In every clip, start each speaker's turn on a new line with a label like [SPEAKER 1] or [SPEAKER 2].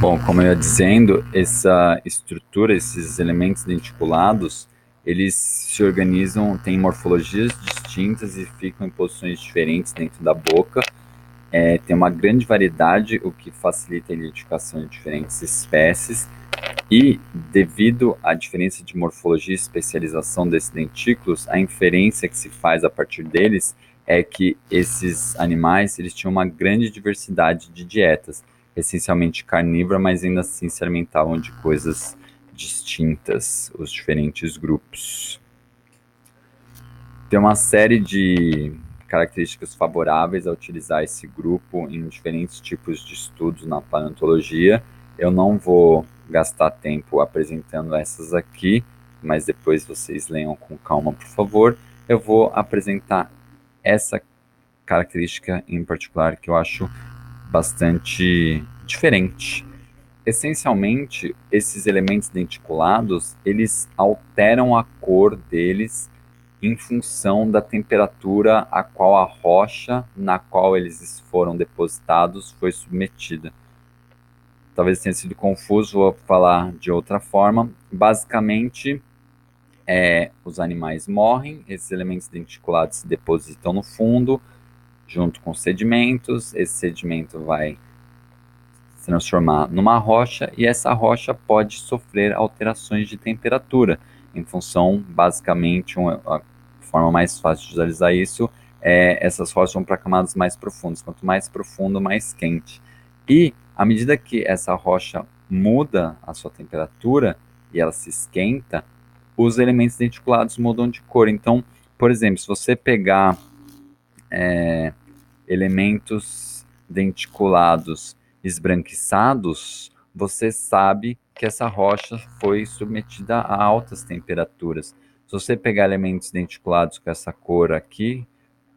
[SPEAKER 1] Bom, como eu ia dizendo, essa estrutura, esses elementos denticulados, eles se organizam, têm morfologias distintas e ficam em posições diferentes dentro da boca. Tem uma grande variedade, o que facilita a identificação de diferentes espécies. E, devido à diferença de morfologia e especialização desses dentículos, a inferência que se faz a partir deles é que esses animais eles tinham uma grande diversidade de dietas, essencialmente carnívora, mas ainda assim se alimentavam de coisas distintas, os diferentes grupos. Tem uma série de características favoráveis a utilizar esse grupo em diferentes tipos de estudos na paleontologia. Eu não vou gastar tempo apresentando essas aqui, mas depois vocês leiam com calma, por favor. Eu vou apresentar essa característica em particular que eu acho bastante diferente. Essencialmente, esses elementos denticulados, eles alteram a cor deles em função da temperatura a qual a rocha na qual eles foram depositados foi submetida. Talvez tenha sido confuso, vou falar de outra forma. Basicamente, os animais morrem, esses elementos denticulados se depositam no fundo, junto com sedimentos, esse sedimento vai se transformar numa rocha e essa rocha pode sofrer alterações de temperatura, em função, basicamente, a forma mais fácil de visualizar isso essas rochas vão para camadas mais profundas. Quanto mais profundo, mais quente. E, à medida que essa rocha muda a sua temperatura e ela se esquenta, os elementos denticulados mudam de cor. Então, por exemplo, se você pegar elementos denticulados esbranquiçados, você sabe que essa rocha foi submetida a altas temperaturas. Se você pegar elementos denticulados com essa cor aqui,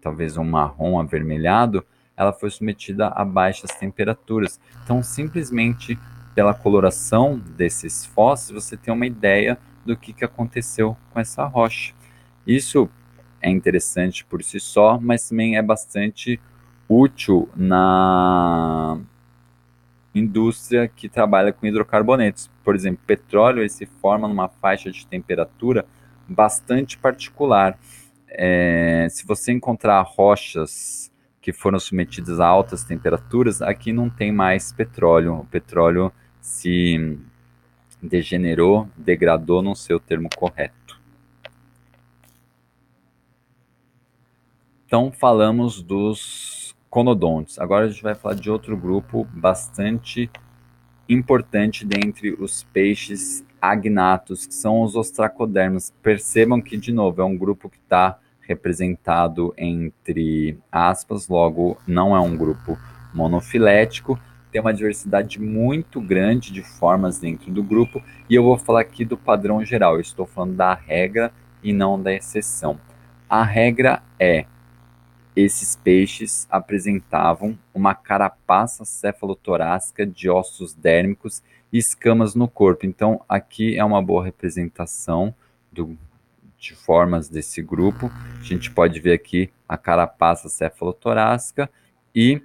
[SPEAKER 1] talvez um marrom avermelhado, ela foi submetida a baixas temperaturas. Então, simplesmente pela coloração desses fósseis, você tem uma ideia do que aconteceu com essa rocha. Isso é interessante por si só, mas também é bastante útil na indústria que trabalha com hidrocarbonetos. Por exemplo, petróleo ele se forma numa faixa de temperatura bastante particular. Se você encontrar rochas que foram submetidas a altas temperaturas, aqui não tem mais petróleo. O petróleo se degenerou, degradou, não sei o termo correto. Então, falamos dos conodontes. Agora a gente vai falar de outro grupo bastante importante dentre os peixes agnatos, que são os ostracodermos. Percebam que, de novo, é um grupo que está representado entre aspas, logo não é um grupo monofilético, tem uma diversidade muito grande de formas dentro do grupo, e eu vou falar aqui do padrão geral, eu estou falando da regra e não da exceção. A regra é esses peixes apresentavam uma carapaça cefalotorácica de ossos dérmicos e escamas no corpo. Então, aqui é uma boa representação de formas desse grupo. A gente pode ver aqui a carapaça cefalotorácica e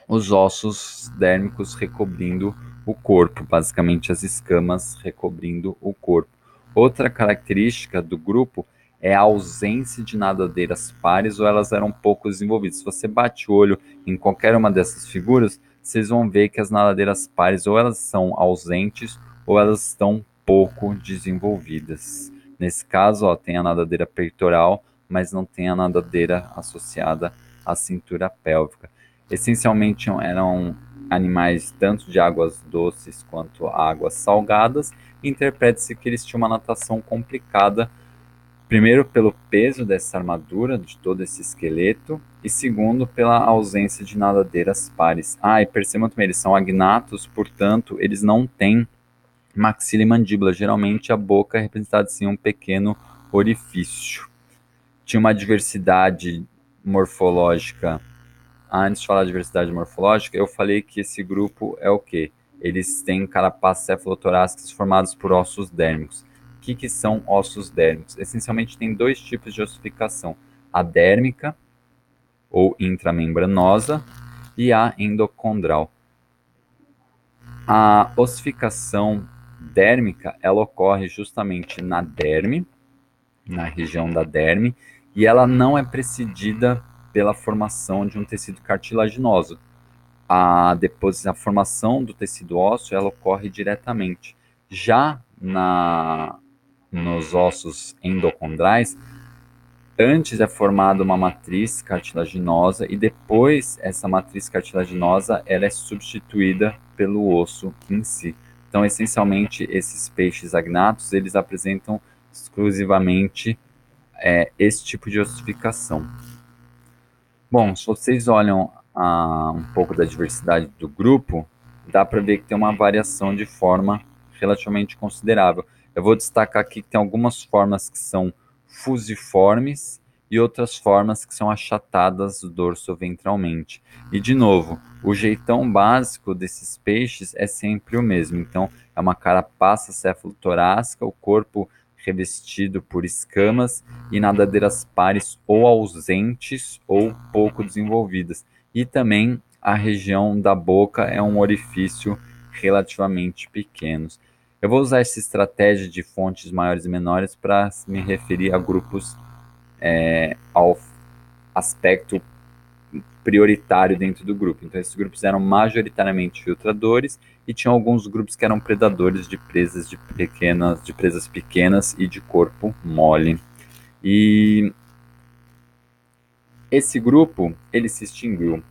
[SPEAKER 1] os ossos dérmicos recobrindo o corpo, basicamente as escamas recobrindo o corpo. Outra característica do grupo é a ausência de nadadeiras pares ou elas eram pouco desenvolvidas. Se você bate o olho em qualquer uma dessas figuras, vocês vão ver que as nadadeiras pares ou elas são ausentes ou elas estão pouco desenvolvidas. Nesse caso, ó, tem a nadadeira peitoral, mas não tem a nadadeira associada à cintura pélvica. Essencialmente eram animais tanto de águas doces quanto águas salgadas. Interpreta-se que eles tinham uma natação complicada, primeiro pelo peso dessa armadura, de todo esse esqueleto, e segundo pela ausência de nadadeiras pares. E percebam também, eles são agnatos, portanto, eles não têm maxila e mandíbula. Geralmente a boca é representada assim, um pequeno orifício. Tinha uma diversidade morfológica. Antes de falar de diversidade morfológica, eu falei que esse grupo é o quê? Eles têm carapaças cefalotorácicas formados por ossos dérmicos. O que são ossos dérmicos? Essencialmente tem dois tipos de ossificação: a dérmica, ou intramembranosa, e a endocondral. A ossificação dérmica, ela ocorre justamente na derme, na região da derme, e ela não é precedida pela formação de um tecido cartilaginoso. A formação do tecido ósseo, ela ocorre diretamente. Já nos ossos endocondrais, antes é formada uma matriz cartilaginosa e depois essa matriz cartilaginosa ela é substituída pelo osso em si. Então, essencialmente, esses peixes agnatos, eles apresentam exclusivamente esse tipo de ossificação. Bom, se vocês olham um pouco da diversidade do grupo, dá para ver que tem uma variação de forma relativamente considerável. Eu vou destacar aqui que tem algumas formas que são fusiformes e outras formas que são achatadas dorso-ventralmente. E, de novo, o jeitão básico desses peixes é sempre o mesmo. Então, é uma carapaça cefalotorácica, o corpo revestido por escamas e nadadeiras pares ou ausentes ou pouco desenvolvidas. E também a região da boca é um orifício relativamente pequeno. Eu vou usar essa estratégia de fontes maiores e menores para me referir a grupos ao aspecto prioritário dentro do grupo. Então, esses grupos eram majoritariamente filtradores e tinham alguns grupos que eram predadores de presas de presas pequenas e de corpo mole. E esse grupo, ele se extinguiu,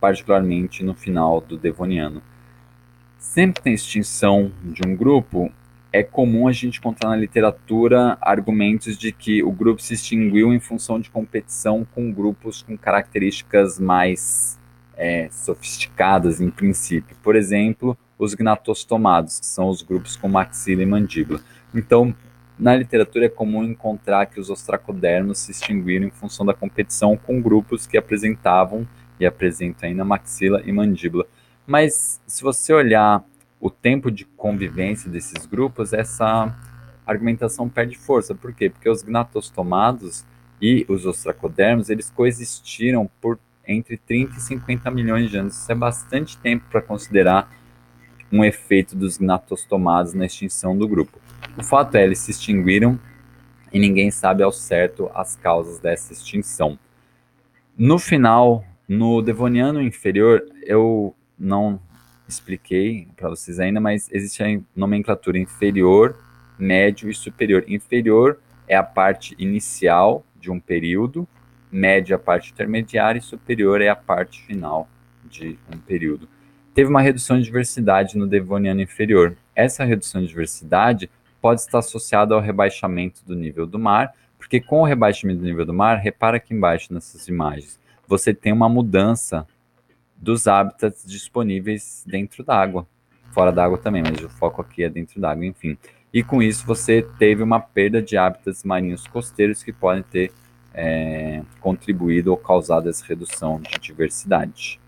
[SPEAKER 1] particularmente no final do Devoniano. Sempre que tem extinção de um grupo, é comum a gente encontrar na literatura argumentos de que o grupo se extinguiu em função de competição com grupos com características mais sofisticadas, em princípio. Por exemplo, os gnatostomados, que são os grupos com maxila e mandíbula. Então, na literatura é comum encontrar que os ostracodermos se extinguiram em função da competição com grupos que apresentavam e apresentam ainda maxila e mandíbula. Mas se você olhar o tempo de convivência desses grupos, essa argumentação perde força. Por quê? Porque os gnatostomados e os ostracodermos, eles coexistiram por entre 30 e 50 milhões de anos. Isso é bastante tempo para considerar um efeito dos gnatostomados na extinção do grupo. O fato é, eles se extinguiram e ninguém sabe ao certo as causas dessa extinção. No final, no Devoniano inferior, eu não expliquei para vocês ainda, mas existe a nomenclatura inferior, médio e superior. Inferior é a parte inicial de um período, médio é a parte intermediária e superior é a parte final de um período. Teve uma redução de diversidade no Devoniano inferior. Essa redução de diversidade pode estar associada ao rebaixamento do nível do mar, porque com o rebaixamento do nível do mar, repara aqui embaixo nessas imagens, você tem uma mudança dos hábitats disponíveis dentro d'água. Fora d'água também, mas o foco aqui é dentro d'água, enfim. E com isso você teve uma perda de hábitats marinhos costeiros que podem ter contribuído ou causado essa redução de diversidade.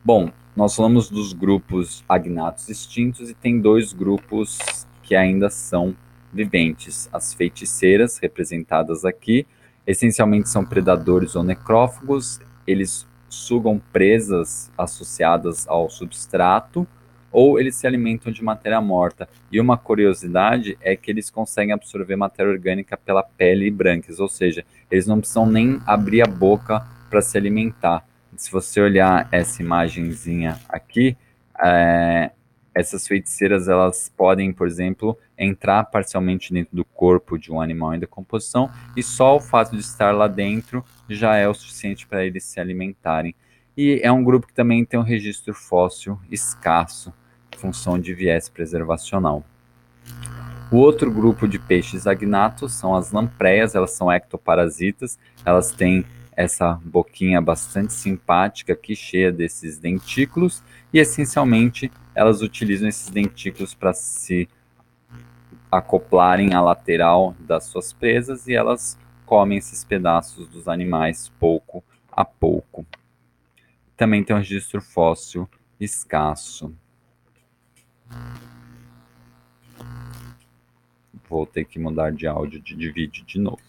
[SPEAKER 1] Bom, nós falamos dos grupos agnatos extintos e tem dois grupos que ainda são viventes. As feiticeiras, representadas aqui, essencialmente são predadores ou necrófagos, eles sugam presas associadas ao substrato ou eles se alimentam de matéria morta. E uma curiosidade é que eles conseguem absorver matéria orgânica pela pele e brânquias, ou seja, eles não precisam nem abrir a boca para se alimentar. Se você olhar essa imagenzinha aqui, essas feiticeiras elas podem, por exemplo, entrar parcialmente dentro do corpo de um animal em decomposição e só o fato de estar lá dentro já é o suficiente para eles se alimentarem. E é um grupo que também tem um registro fóssil escasso, função de viés preservacional. O outro grupo de peixes agnatos são as lampreias, elas são ectoparasitas, elas têm essa boquinha bastante simpática aqui, cheia desses dentículos, e essencialmente elas utilizam esses dentículos para se acoplarem à lateral das suas presas e elas comem esses pedaços dos animais pouco a pouco. Também tem um registro fóssil escasso. Vou ter que mudar de áudio de vídeo de novo.